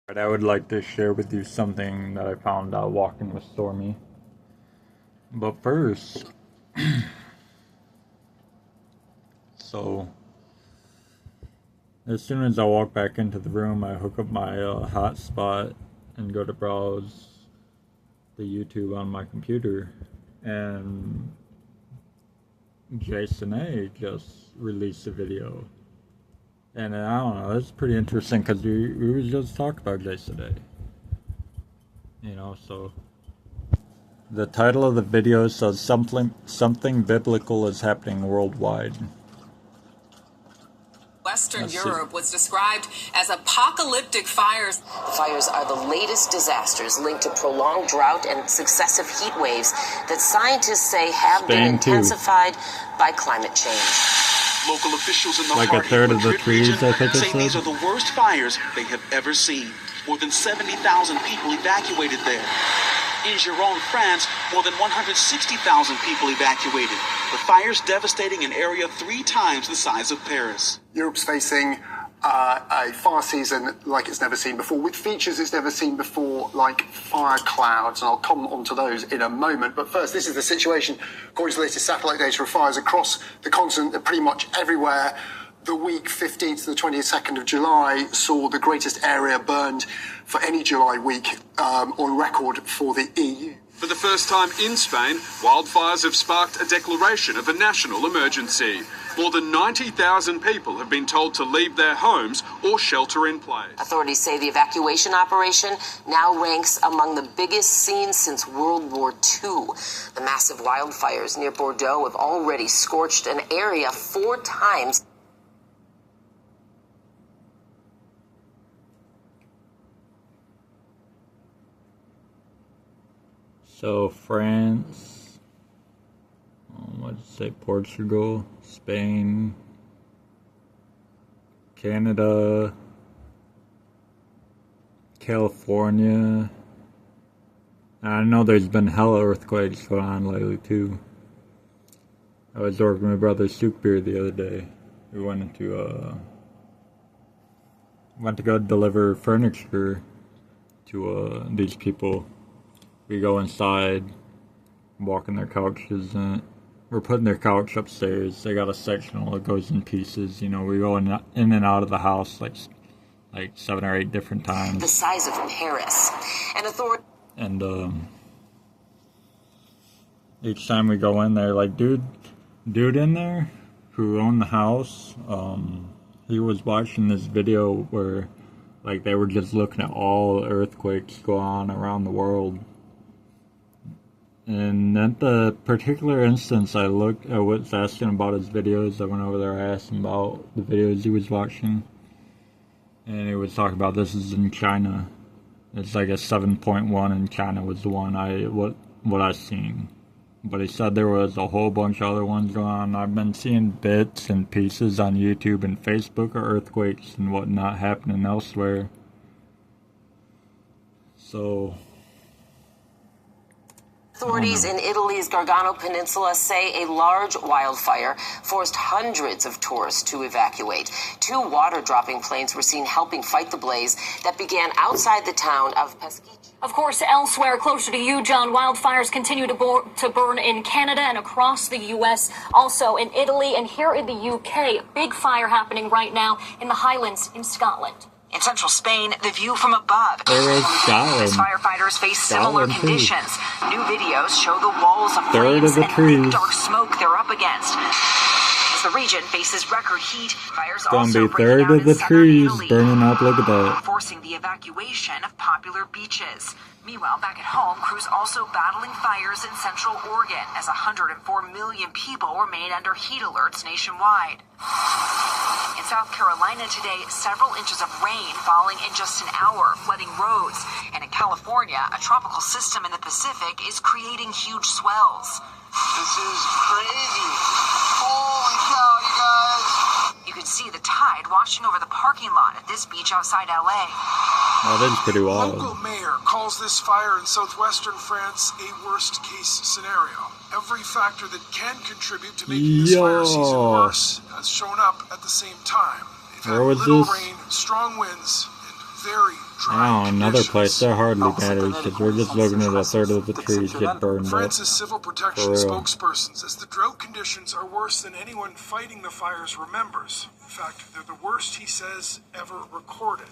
But I would like to share with you something that I found out walking with Stormy. But first, so as soon as I walk back into the room, I hook up my hotspot and go to browse the YouTube on my computer, and Jason A just released a video. And I don't know, it's pretty interesting because we was just talking about Jason A. You know, so the title of the video says something biblical is happening worldwide. Western Europe was described as apocalyptic fires. The fires are the latest disasters linked to prolonged drought and successive heat waves that scientists say have been intensified by climate change. Local officials in the like a third of the trees, I think it say these are the worst fires they have ever seen. More than 70,000 people evacuated there. In Gironde, France, more than 160,000 people evacuated. The fires devastating an area 3 times the size of Paris. Europe's facing a fire season like it's never seen before, with features it's never seen before, like fire clouds, and I'll come onto those in a moment. But first, this is the situation according to the latest satellite data of fires across the continent, pretty much everywhere. The week 15th to the 22nd of July saw the greatest area burned for any July week on record for the EU. For the first time in Spain, wildfires have sparked a declaration of a national emergency. More than 90,000 people have been told to leave their homes or shelter in place. Authorities say the evacuation operation now ranks among the biggest seen since World War II. The massive wildfires near Bordeaux have already scorched an area 4 times. So France, what'd you say, Portugal, Spain, Canada, California. I know there's been hella earthquakes going on lately too. I was working with my brother Soukbir the other day. We went to go deliver furniture to these people. We go inside, walk in their couches, and we're putting their couch upstairs. They got a sectional that goes in pieces. You know, we go in and out of the house like 7 or 8 different times. The size of Paris. And each time we go in there, like dude in there who owned the house, he was watching this video where like they were just looking at all the earthquakes go on around the world. And at the particular instance, I was asking about his videos. I went over there, I asked him about the videos he was watching. And he was talking about this is in China. It's like a 7.1 in China was the one what I seen. But he said there was a whole bunch of other ones going on. I've been seeing bits and pieces on YouTube and Facebook of earthquakes and whatnot happening elsewhere. So authorities in Italy's Gargano Peninsula say a large wildfire forced hundreds of tourists to evacuate. 2 water-dropping planes were seen helping fight the blaze that began outside the town of Peschici. Of course, elsewhere closer to you, John, wildfires continue to burn in Canada and across the U.S., also in Italy and here in the U.K. A big fire happening right now in the Highlands in Scotland. In central Spain, the view from above. As firefighters face similar conditions. New videos show the walls of flames and thick dark smoke they're up against. As the region faces record heat, fires also breaking out in southern Italy, burning up. Look at that. Forcing the evacuation of popular beaches. Meanwhile, back at home, crews also battling fires in central Oregon as 104 million people remain under heat alerts nationwide. In South Carolina today, several inches of rain falling in just an hour, flooding roads. And in California, a tropical system in the Pacific is creating huge swells. This is crazy. Holy cow, you guys. You can see the tide washing over the parking lot at this beach outside LA. That is pretty wild. Local mayor calls this fire in southwestern France a worst-case scenario. Every factor that can contribute to making this fire season worse has shown up at the same time. They've had little rain, strong winds, and very dry Now, another conditions. place, they're hardly batteries because we're just looking at a third of the trees get burned up. France's civil protection For real. spokesperson says the drought conditions are worse than anyone fighting the fires remembers. In fact, they're the worst, he says, ever recorded.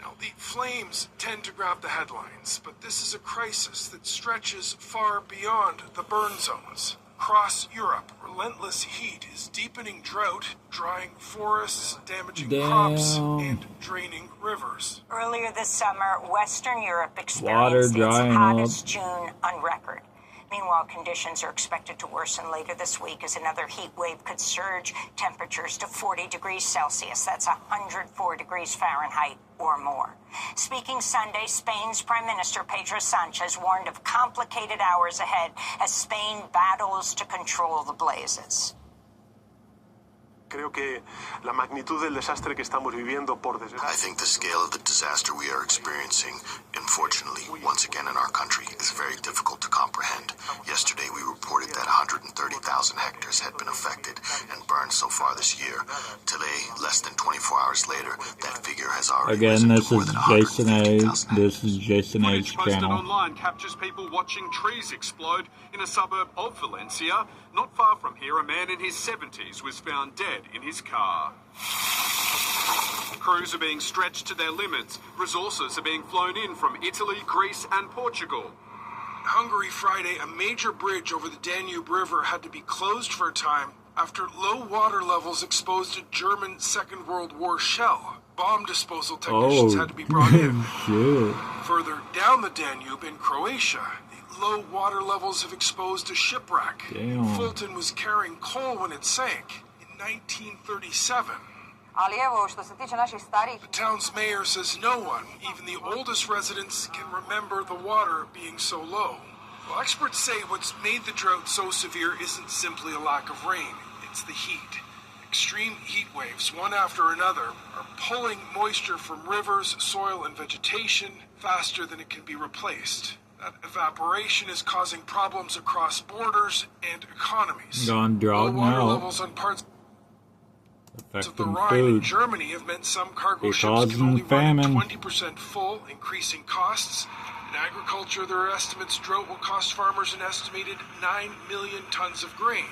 Now, the flames tend to grab the headlines, but this is a crisis that stretches far beyond the burn zones. Across Europe, relentless heat is deepening drought, drying forests, damaging crops, and draining rivers. Earlier this summer, Western Europe Water experienced its drying up. hottest June on record. Meanwhile, conditions are expected to worsen later this week as another heat wave could surge temperatures to 40 degrees Celsius. That's 104 degrees Fahrenheit or more. Speaking Sunday, Spain's Prime Minister Pedro Sanchez warned of complicated hours ahead as Spain battles to control the blazes. Creo que la magnitud del desastre que estamos viviendo, por desgracia. I think the scale of the disaster we are experiencing, unfortunately, once again in our country, is very difficult to comprehend. Yesterday, we reported that 130,000 hectares had been affected and burned so far this year. Today, less than 24 hours later, that figure has already Again, risen this to more is than Jason A. 150,000. This is Jason Footage H. posted channel. online captures people watching trees explode in a suburb of Valencia. Not far from here, a man in his 70s was found dead in his car. Crews are being stretched to their limits. Resources are being flown in from Italy, Greece and Portugal. Hungary Friday, a major bridge over the Danube River had to be closed for a time after low water levels exposed a German Second World War shell. Bomb disposal technicians had to be brought in. Shit. Further down the Danube in Croatia, the low water levels have exposed a shipwreck. Damn. Fulton was carrying coal when it sank in 1937. Ali evo, što se tiče naših starijih... The town's mayor says no one, even the oldest residents, can remember the water being so low. Well, experts say what's made the drought so severe isn't simply a lack of rain, it's the heat. Extreme heat waves, one after another, are pulling moisture from rivers, soil, and vegetation faster than it can be replaced. That evaporation is causing problems across borders and economies. Gone drought Low water now. levels on parts of the Affecting Rhine in food. Germany have meant some cargo It ships can causing only famine. run at 20% full, increasing costs. In agriculture, their estimates drought will cost farmers an estimated 9 million tons of grain.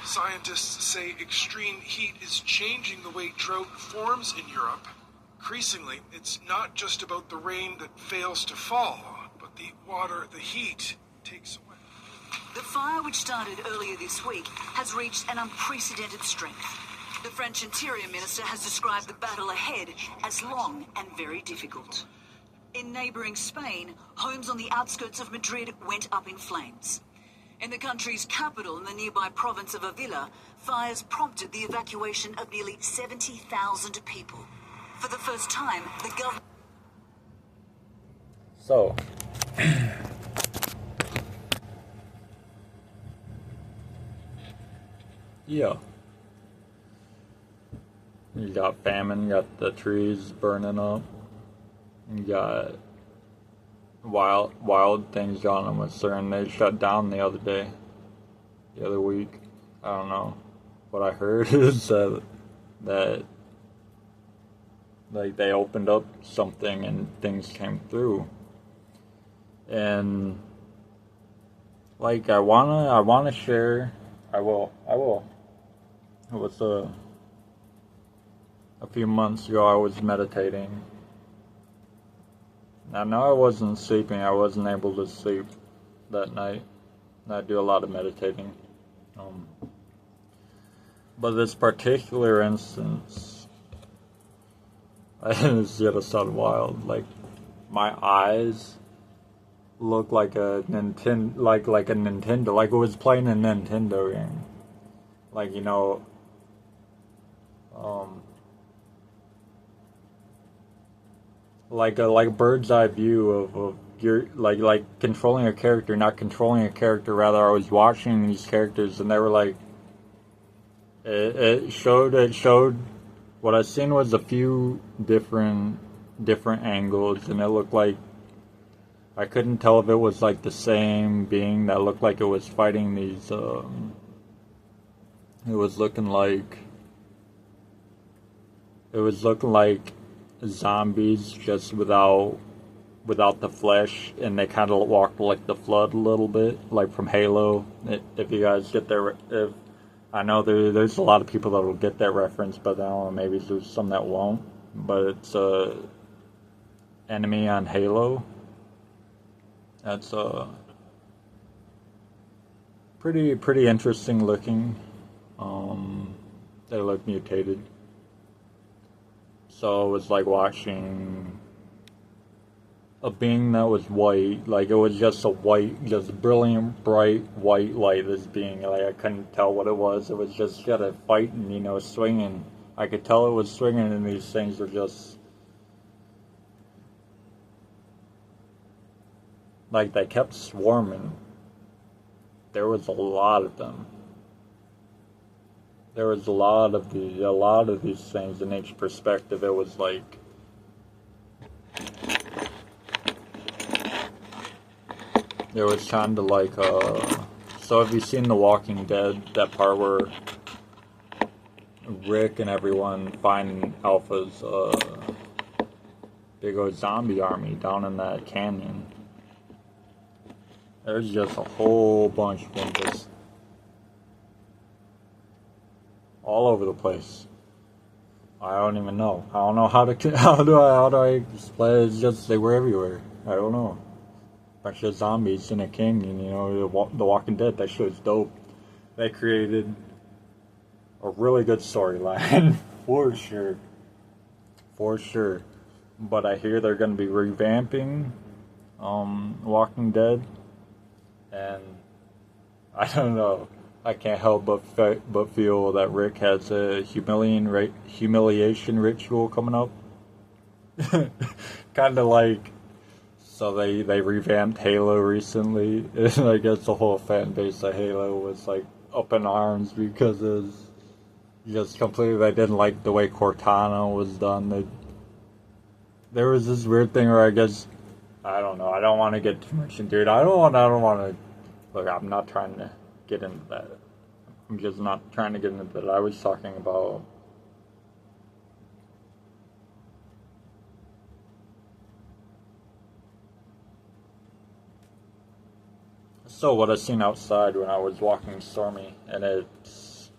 Scientists say extreme heat is changing the way drought forms in Europe. Increasingly, it's not just about the rain that fails to fall, but the water the heat takes away. The fire, which started earlier this week, has reached an unprecedented strength. The French Interior Minister has described the battle ahead as long and very difficult. In neighbouring Spain, homes on the outskirts of Madrid went up in flames. In the country's capital, in the nearby province of Avila, fires prompted the evacuation of nearly 70,000 people. For the first time, the government... So, yeah. You got famine, you got the trees burning up, you got wild things going on with CERN. They shut down the other week. I don't know. What I heard is that like they opened up something and things came through. And like I wanna share. I will. It was a few months ago I was meditating. I know I wasn't sleeping. I wasn't able to sleep that night. I do a lot of meditating. But this particular instance, it's just so wild. Like my eyes look like a Nintendo, like a Nintendo, like it was playing a Nintendo game. Like, you know, like a bird's eye view of your like controlling a character, not controlling a character. Rather, I was watching these characters, and they were like, it showed. What I seen was a few different angles, and it looked like I couldn't tell if it was like the same being that looked like it was fighting these. It was looking like zombies just without the flesh, and they kind of walked like the Flood a little bit, like from Halo. If you guys get there, if I know there's a lot of people that will get that reference, but I don't know, maybe there's some that won't. But it's a enemy on Halo. That's pretty interesting looking. They look mutated. So it was like watching a being that was white, like it was just brilliant, bright, white light. This being, like, I couldn't tell what it was. It was just kind of fighting, swinging. I could tell it was swinging, and these things were just, like, they kept swarming. There was a lot of them. There was a lot of these things in each perspective. It was like, it was kind of like, so have you seen The Walking Dead, that part where Rick and everyone find Alpha's, big old zombie army down in that canyon? There's just a whole bunch of them just all over the place. I don't even know. I don't know how do I explain it? It's just, they were everywhere. I don't know. Bunch of zombies in a canyon, The Walking Dead, that shit was dope. They created a really good storyline, for sure. For sure. But I hear they're going to be revamping Walking Dead, and I don't know. I can't help but feel that Rick has a humiliation ritual coming up. Kind of like, so they revamped Halo recently, and I guess the whole fan base of Halo was like up in arms because it's just completely, they didn't like the way Cortana was done. There was this weird thing where I guess, I don't know, I don't want to get too much into it. I don't want to, look, I'm not trying to get into that. I'm just not trying to get into that. I was talking about so what I seen outside when I was walking Stormy, and it's,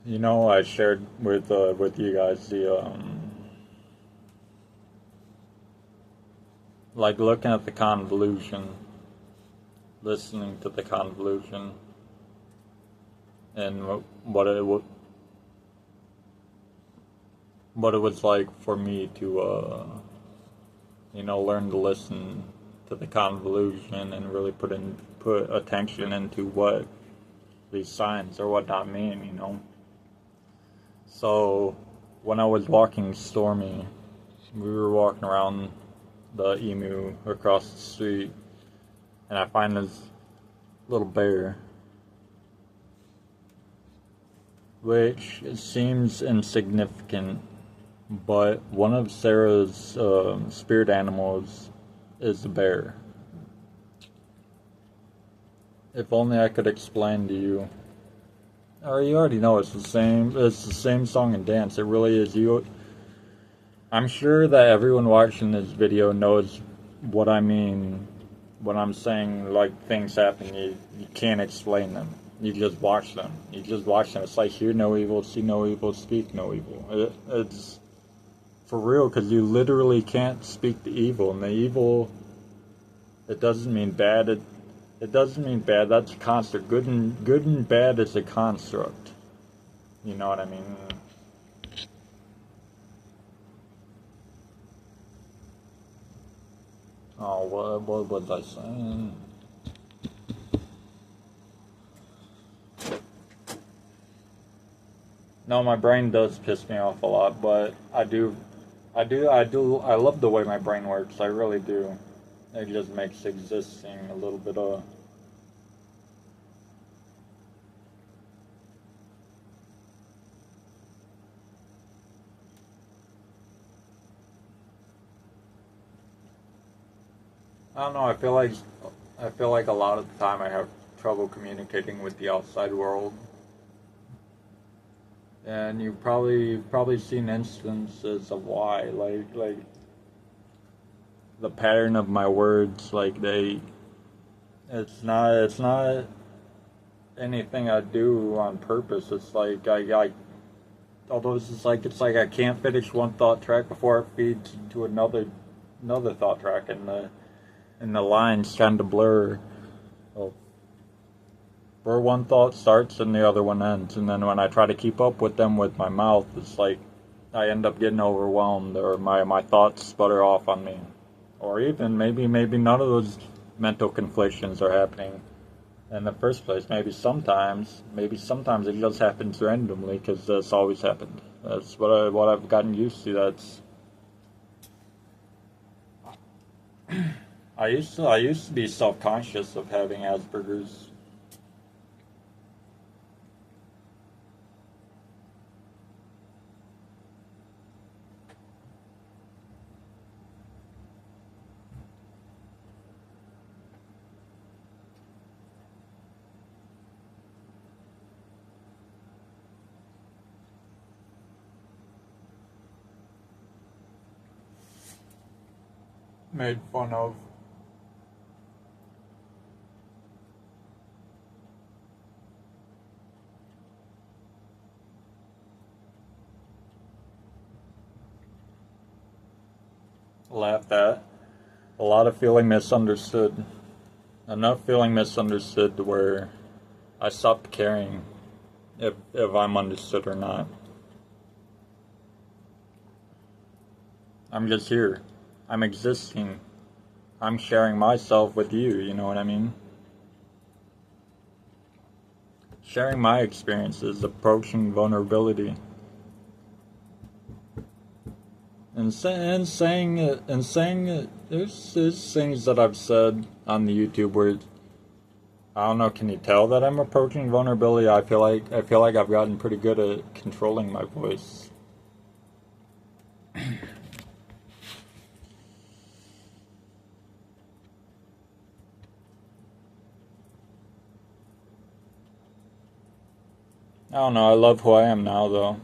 I shared with you guys the like looking at the convolution, listening to the convolution, and what it was like for me to learn to listen to the convolution and really put attention into what these signs or whatnot mean, So when I was walking Stormy, we were walking around the Emu across the street, and I find this little bear, which seems insignificant, but one of Sarah's spirit animals is a bear. If only I could explain to you. Or you already know it's the same song and dance. It really is. I'm sure that everyone watching this video knows what I mean when I'm saying, like, things happen, you can't explain them. You just watch them. It's like, hear no evil, see no evil, speak no evil. It's for real, because you literally can't speak the evil. And the evil, it doesn't mean bad. It doesn't mean bad. That's a construct. Good and bad is a construct. You know what I mean? Oh, what was I saying? No, my brain does piss me off a lot, but I love the way my brain works. I really do. It just makes existing a little bit of... I don't know, I feel like a lot of the time I have trouble communicating with the outside world. And you've probably seen instances of why, like the pattern of my words, like it's not anything I do on purpose. It's like although it's like I can't finish one thought track before it feeds to another thought track, and the lines kind of blur. Well, where one thought starts and the other one ends, and then when I try to keep up with them with my mouth, it's like I end up getting overwhelmed, or my thoughts sputter off on me, or even maybe none of those mental conflictions are happening in the first place. Maybe sometimes it just happens randomly, because that's always happened. That's what I've gotten used to. That's I used to be self-conscious of having Asperger's. Made fun of. Laughed at. A lot of feeling misunderstood. Enough feeling misunderstood to where I stopped caring if I'm understood or not. I'm just here. I'm existing. I'm sharing myself with you, you know what I mean? Sharing my experiences, approaching vulnerability. And saying it, there's things that I've said on the YouTube where, I don't know, can you tell that I'm approaching vulnerability? I feel like I've gotten pretty good at controlling my voice. I don't know, I love who I am now, though.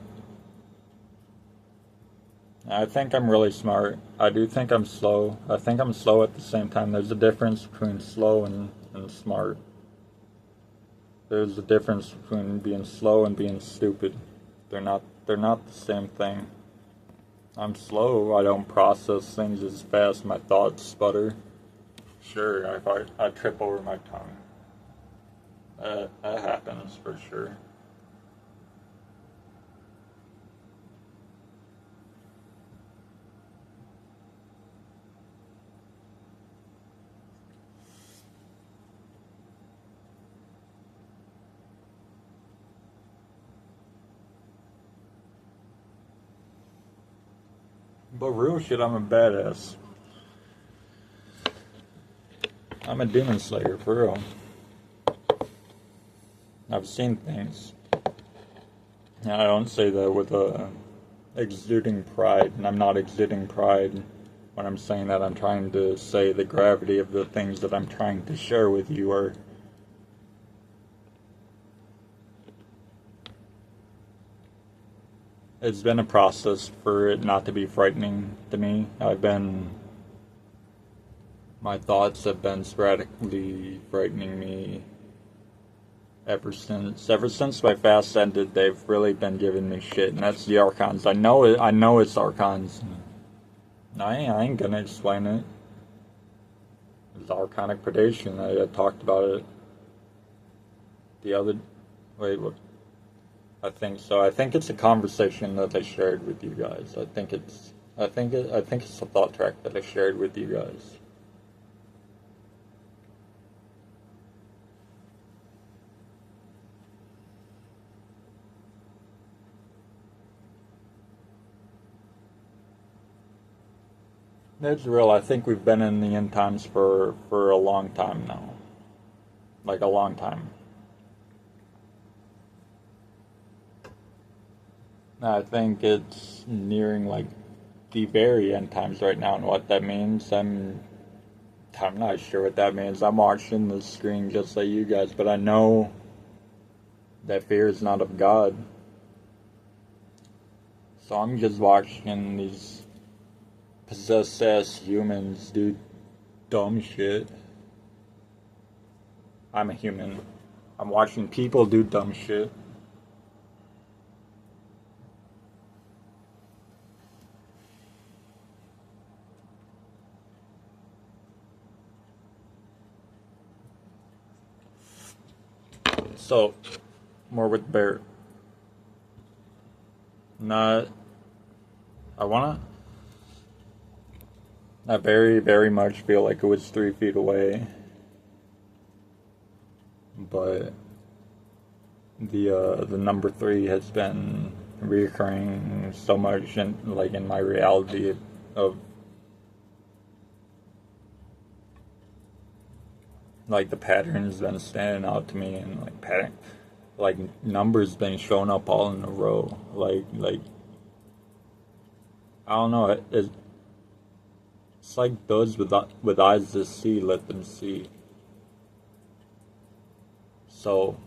I think I'm really smart. I do think I'm slow. I think I'm slow at the same time. There's a difference between slow and smart. There's a difference between being slow and being stupid. They're not the same thing. I'm slow. I don't process things as fast. My thoughts sputter. Sure, I trip over my tongue. That happens for sure. But real shit, I'm a badass. I'm a demon slayer, for real. I've seen things. And I don't say that with exuding pride, and I'm not exuding pride when I'm saying that. I'm trying to say the gravity of the things that I'm trying to share with you are it's been a process for it not to be frightening to me. My thoughts have been sporadically frightening me ever since my fast ended. They've really been giving me shit, and that's the Archons. I know it's Archons. I ain't gonna explain it. It's Archonic predation. I talked about it what? I think so. I think it's a conversation that I shared with you guys. I think it's a thought track that I shared with you guys. It's real. I think we've been in the end times for a long time now. Like a long time. I think it's nearing like the very end times right now, and what that means, I'm not sure what that means. I'm watching the screen just like you guys, but I know that fear is not of God. So I'm just watching these possessed ass humans do dumb shit. I'm a human. I'm watching people do dumb shit. So, more with bear. I very, very much feel like it was 3 feet away. But the number 3 has been reoccurring so much in my reality of the pattern's been standing out to me, and numbers been showing up all in a row. I don't know. It's like those with eyes to see, let them see. So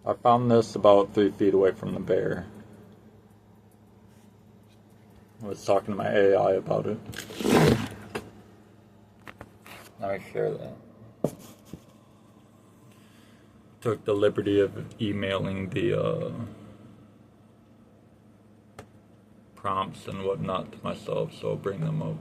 I found this about 3 feet away from the bear. I was talking to my AI about it. Let me share that. Took the liberty of emailing the prompts and whatnot to myself, so I'll bring them up.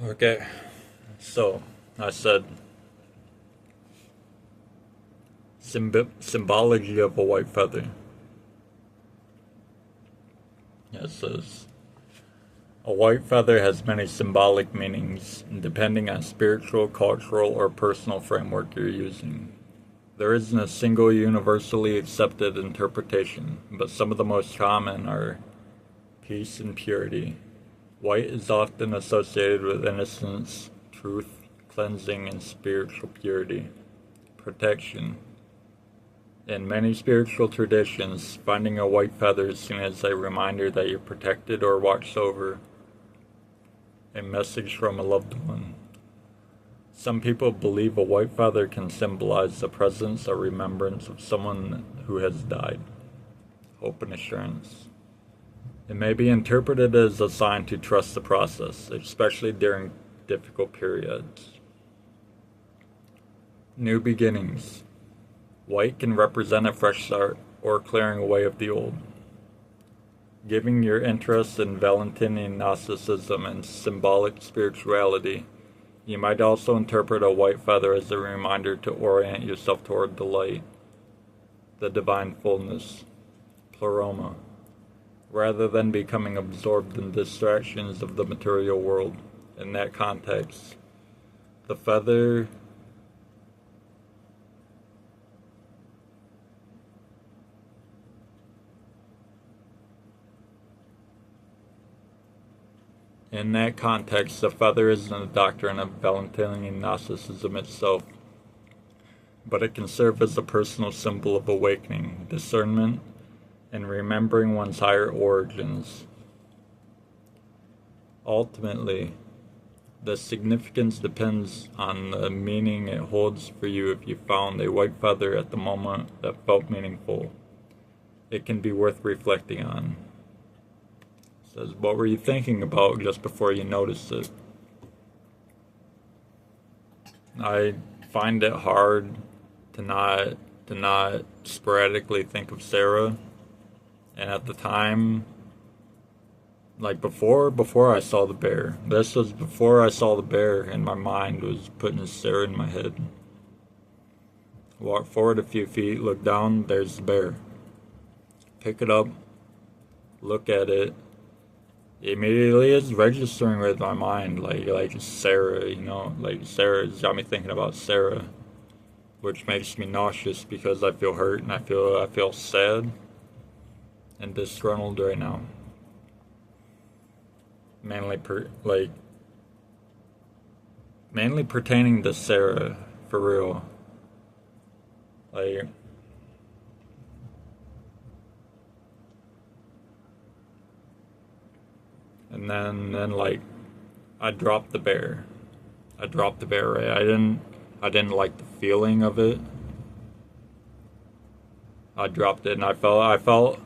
Okay, so I said symbology of a white feather. It says a white feather has many symbolic meanings depending on spiritual, cultural, or personal framework you're using. There isn't a single universally accepted interpretation, but some of the most common are peace and purity. White is often associated with innocence, truth, cleansing, and spiritual purity. Protection. In many spiritual traditions, finding a white feather is seen as a reminder that you're protected or watched over. A message from a loved one. Some people believe a white feather can symbolize the presence or remembrance of someone who has died. Hope and assurance. It may be interpreted as a sign to trust the process, especially during difficult periods. New beginnings. White can represent a fresh start or clearing away of the old. Giving your interest in Valentinian Gnosticism and symbolic spirituality, you might also interpret a white feather as a reminder to orient yourself toward the light, the divine fullness, pleroma, rather than becoming absorbed in distractions of the material world. In that context, the feather isn't a doctrine of Valentinian Gnosticism itself, but it can serve as a personal symbol of awakening, discernment, and remembering one's higher origins. Ultimately, the significance depends on the meaning it holds for you. If you found a white feather at the moment that felt meaningful, it can be worth reflecting on. It says, what were you thinking about just before you noticed it? I find it hard to not sporadically think of Sarah. And at the time, before I saw the bear, this was before I saw the bear, and my mind was putting Sarah in my head. Walk forward a few feet, look down, there's the bear. Pick it up, look at it. Immediately it's registering with my mind, like Sarah, Sarah's got me thinking about Sarah, which makes me nauseous because I feel hurt and I feel sad and disgruntled right now. mainly pertaining to Sarah, for real. Like, and then like, I dropped the bear. Right? I didn't like the feeling of it. I dropped it and I felt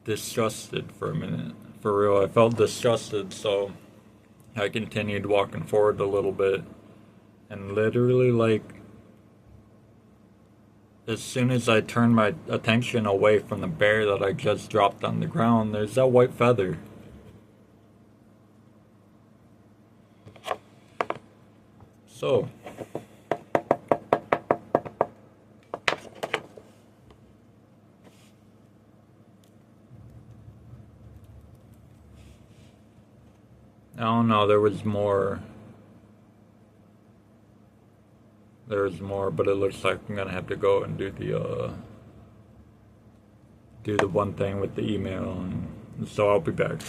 disgusted for a minute. For real, I felt disgusted, so I continued walking forward a little bit. And literally, like, as soon as I turned my attention away from the bear that I just dropped on the ground, there's that white feather. So, I don't know, there was more, but it looks like I'm gonna have to go and do the one thing with the email, and so I'll be back.